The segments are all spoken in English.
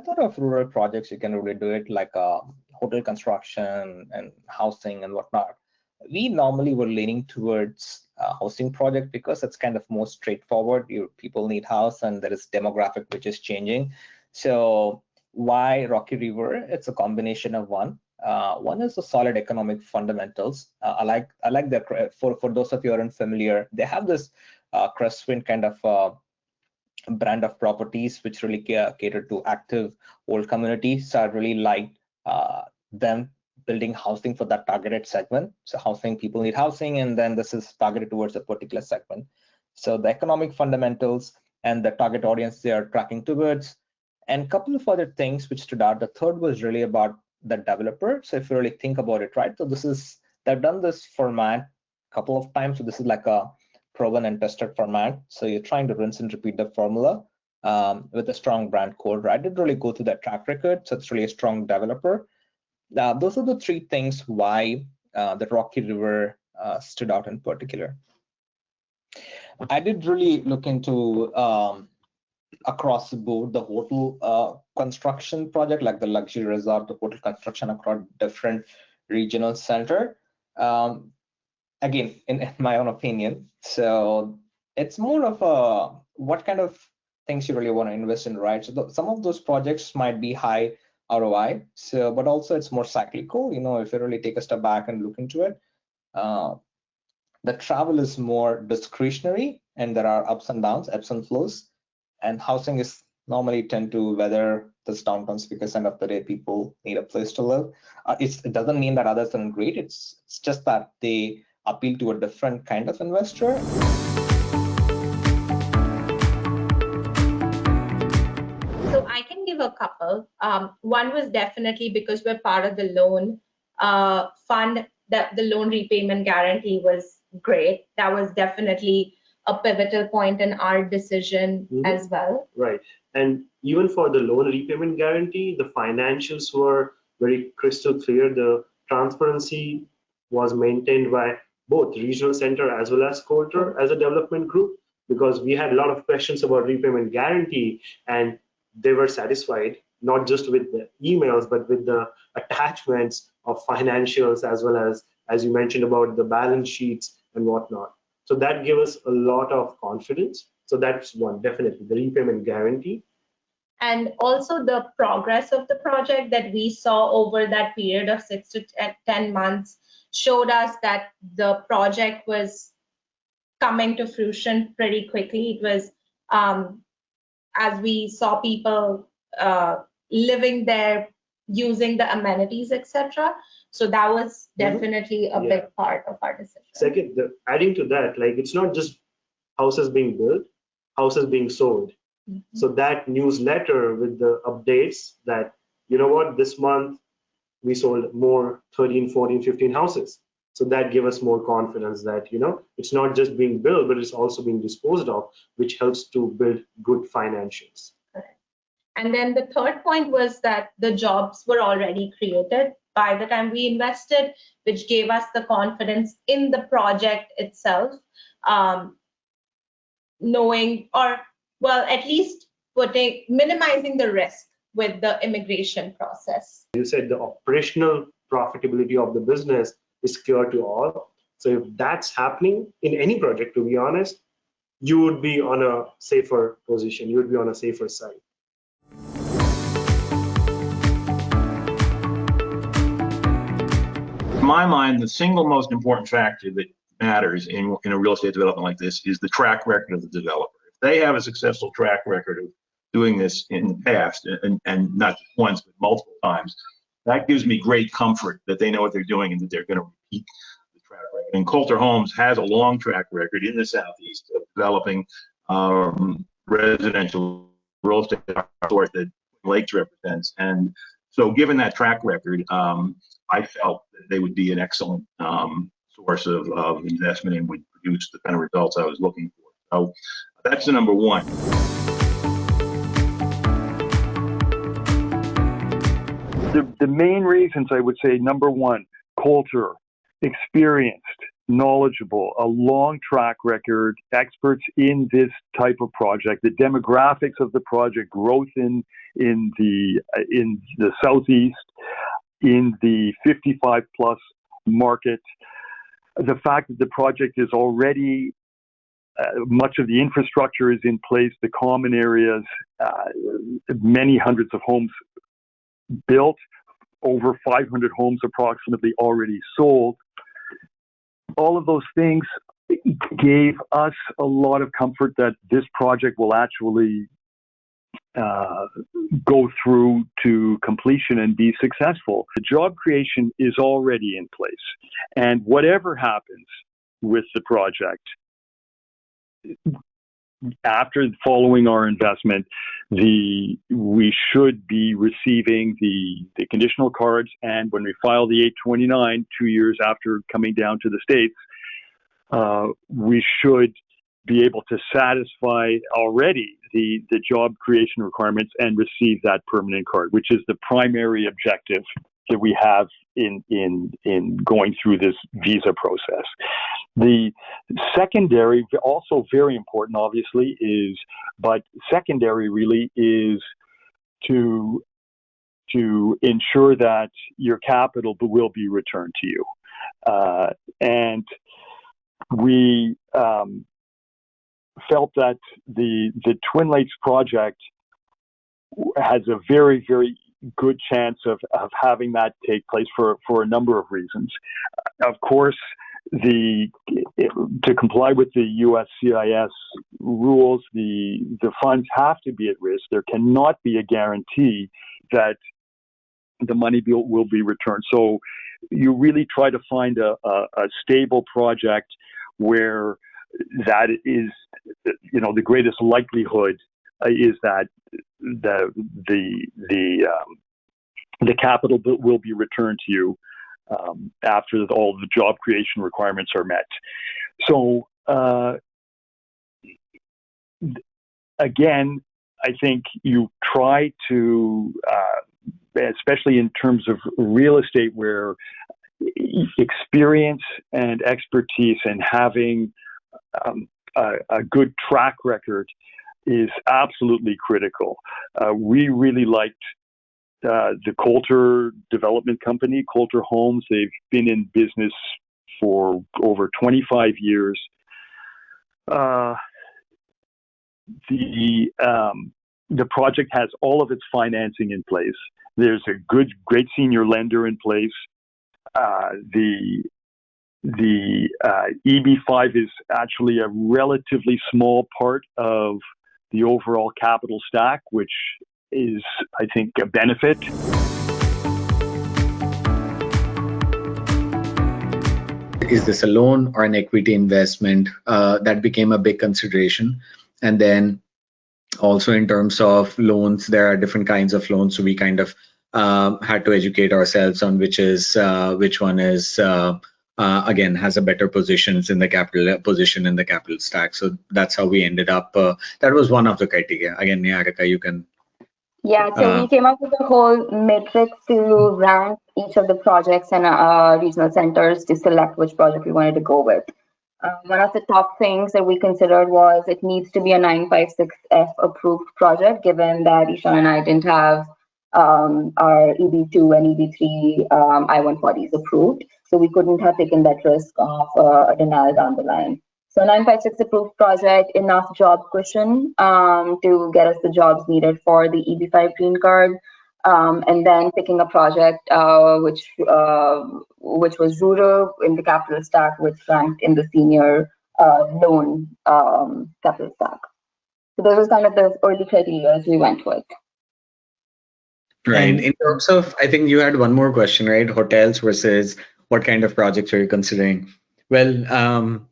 plethora of rural projects you can really do it, like hotel construction and housing and whatnot. We normally were leaning towards housing project because it's kind of more straightforward. People need house, and there is demographic which is changing. So why Rocky River? It's a combination of one. One is the solid economic fundamentals. I like that. For those of you who aren't familiar, they have this Crestwind kind of brand of properties which really cater to active old communities. So I really like them building housing for that targeted segment. So housing, people need housing, and then this is targeted towards a particular segment. So the economic fundamentals and the target audience they are tracking towards, and a couple of other things which stood out. The third was really about the developer. So if you really think about it, right? So they've done this format a couple of times. So this is like a proven and tested format. So you're trying to rinse and repeat the formula with a strong brand code, right? I did really go through that track record. So it's really a strong developer. Those are the three things why the Rocky River stood out in particular. I did really look into across the board the hotel construction project, like the luxury resort, the hotel construction across different regional center. Again, in my own opinion, so it's more of a what kind of things you really want to invest in, right? So some of those projects might be high ROI, so but also it's more cyclical. If you really take a step back and look into it, the travel is more discretionary, and there are ups and downs, ebbs and flows, and housing is normally tend to weather this downturns because end of the day people need a place to live. It doesn't mean that others aren't great. It's just that they appeal to a different kind of investor. So I can give a couple. One was definitely because we're part of the loan fund, that the loan repayment guarantee was great. That was definitely a pivotal point in our decision as well. Right. And even for the loan repayment guarantee, the financials were very crystal clear. The transparency was maintained by both regional center as well as Coulter as a development group, because we had a lot of questions about repayment guarantee, and they were satisfied not just with the emails but with the attachments of financials, as well as you mentioned about the balance sheets and whatnot. So that gave us a lot of confidence. So that's one, definitely the repayment guarantee. And also the progress of the project that we saw over that period of 6 to 10 months showed us that the project was coming to fruition pretty quickly. It was, as we saw people living there, using the amenities, etc. So that was definitely a big part of our decision. Second, adding to that, like it's not just houses being built, houses being sold. So that newsletter with the updates that, you know what, this month we sold more 13, 14, 15 houses. So that gave us more confidence that, it's not just being built, but it's also being disposed of, which helps to build good financials. Correct. And then the third point was that the jobs were already created by the time we invested, which gave us the confidence in the project itself, knowing, or well, at least minimizing the risk with the immigration process. You said the operational profitability of the business is clear to all. So if that's happening in any project, to be honest, you would be on a safer position. You would be on a safer side. In my mind, the single most important factor that matters in a real estate development like this is the track record of the developer. If they have a successful track record of doing this in the past, and not just once, but multiple times, that gives me great comfort that they know what they're doing and that they're going to repeat the track record. And Coulter Homes has a long track record in the Southeast of developing residential real estate sort that Lakes represents. And so given that track record, I felt that they would be an excellent source of investment and would produce the kind of results I was looking for. So that's the number one. The main reasons, I would say, number one, Coulter, experienced, knowledgeable, a long track record, experts in this type of project, the demographics of the project, growth in the southeast, in the 55 plus market, the fact that the project is already much of the infrastructure is in place, the common areas, many hundreds of homes built, over 500 homes approximately already sold. All of those things gave us a lot of comfort that this project will actually go through to completion and be successful. The job creation is already in place. And whatever happens with the project, after following our investment, we should be receiving the conditional cards, and when we file the 829 2 years after coming down to the States, we should be able to satisfy already the job creation requirements and receive that permanent card, which is the primary objective that we have in going through this visa process. The secondary, also very important, obviously, but secondary really is to ensure that your capital will be returned to you. And we felt that the Twin Lakes project has a very, very good chance of having that take place for a number of reasons. Of course, to comply with the USCIS rules, the funds have to be at risk. There cannot be a guarantee that the money will be returned. So you really try to find a stable project where that is, the greatest likelihood is that the capital will be returned to you after all the job creation requirements are met. So again, I think you try to, especially in terms of real estate, where experience and expertise and having a good track record is absolutely critical. We really liked the Coulter Development Company, Coulter Homes. They've been in business for over 25 years. The project has all of its financing in place. There's a great senior lender in place. The EB-5 is actually a relatively small part of the overall capital stack, which is, I think, a benefit. Is this a loan or an equity investment? That became a big consideration. And then also in terms of loans, there are different kinds of loans. So we kind of had to educate ourselves on which one is again has a better positions in the capital stack. So that's how we ended up. That was one of the criteria. Again, Niharika, you can. Yeah, so we came up with a whole matrix to rank each of the projects and regional centers to select which project we wanted to go with. One of the top things that we considered was it needs to be a 956F approved project, given that Ishan and I didn't have our EB2 and EB3 I-140s approved. So we couldn't have taken that risk of a denial down the line. So 956 approved project, enough job cushion to get us the jobs needed for the EB-5 green card, and then picking a project which was rural in the capital stack, which ranked in the senior loan capital stack. So those was kind of the early criteria we went with. Right. In terms of, I think you had one more question, right? Hotels versus what kind of projects are you considering? Well,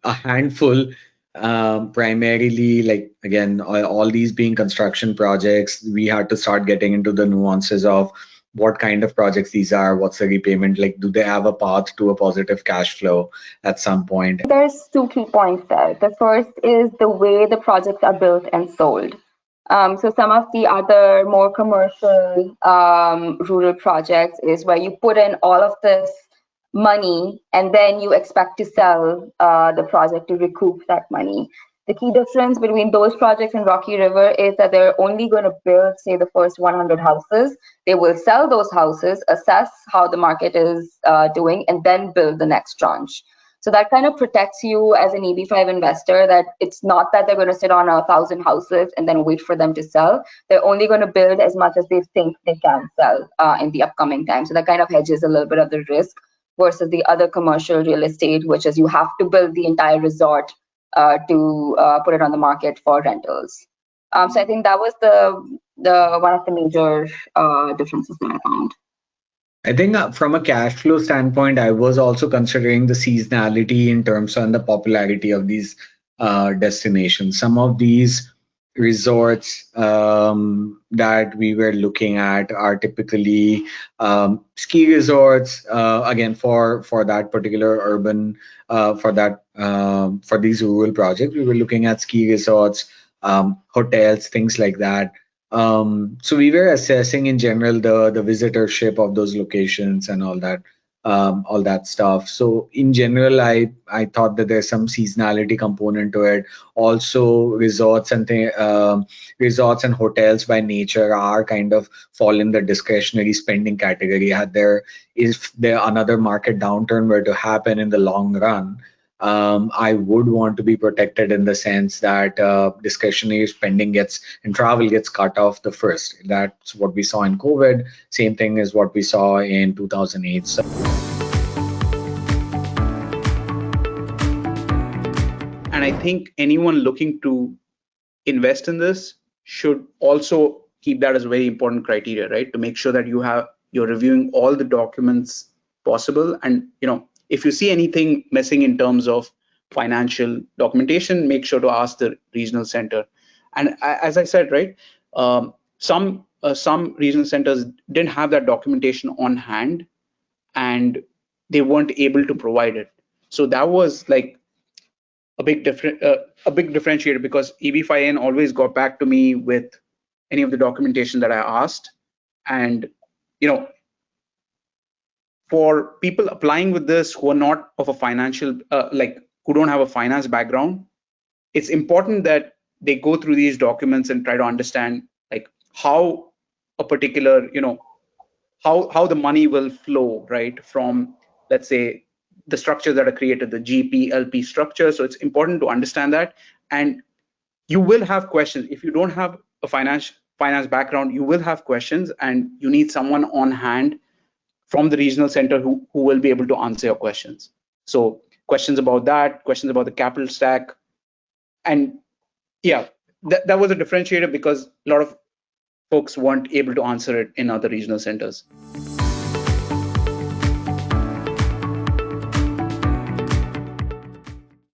a handful, primarily, like, again, all these being construction projects, we had to start getting into the nuances of what kind of projects these are, what's the repayment, like, do they have a path to a positive cash flow at some point? There's two key points there. The first is the way the projects are built and sold. So some of the other more commercial rural projects is where you put in all of this money, and then you expect to sell the project to recoup that money. The key difference between those projects and Rocky River is that they're only going to build, say, the first 100 houses. They will sell those houses, assess how the market is doing, and then build the next tranche. So that kind of protects you as an EB-5 investor, that it's not that they're going to sit on 1,000 houses and then wait for them to sell. They're only going to build as much as they think they can sell in the upcoming time. So that kind of hedges a little bit of the risk versus the other commercial real estate, which is you have to build the entire resort to put it on the market for rentals. So I think that was the one of the major differences that I found. I think from a cash flow standpoint, I was also considering the seasonality in terms of the popularity of these destinations. Some of these resorts that we were looking at are typically ski resorts. Again, for that particular urban, for these rural projects, we were looking at ski resorts, hotels, things like that. So we were assessing in general the visitorship of those locations and all that stuff. So in general, I thought that there's some seasonality component to it. Also, resorts and hotels by nature are kind of fall in the discretionary spending category. If there another market downturn were to happen in the long run, I would want to be protected in the sense that discretionary spending and travel gets cut off the first. That's what we saw in COVID. Same thing is what we saw in 2008. So, and I think anyone looking to invest in this should also keep that as a very important criteria, right? To make sure that you're reviewing all the documents possible, and if you see anything missing in terms of financial documentation, make sure to ask the regional center. And as I said, right, some regional centers didn't have that documentation on hand, and they weren't able to provide it. So that was like a big differentiator, because EB-5N always got back to me with any of the documentation that I asked. And for people applying with this who are not of a financial, who don't have a finance background, it's important that they go through these documents and try to understand how a particular, how the money will flow, right, from, let's say, the structures that are created, the GP, LP structure. So it's important to understand that. And you will have questions. If you don't have a finance background, you will have questions, and you need someone on hand from the regional center who will be able to answer your questions. So questions about that, questions about the capital stack. And yeah, that was a differentiator, because a lot of folks weren't able to answer it in other regional centers.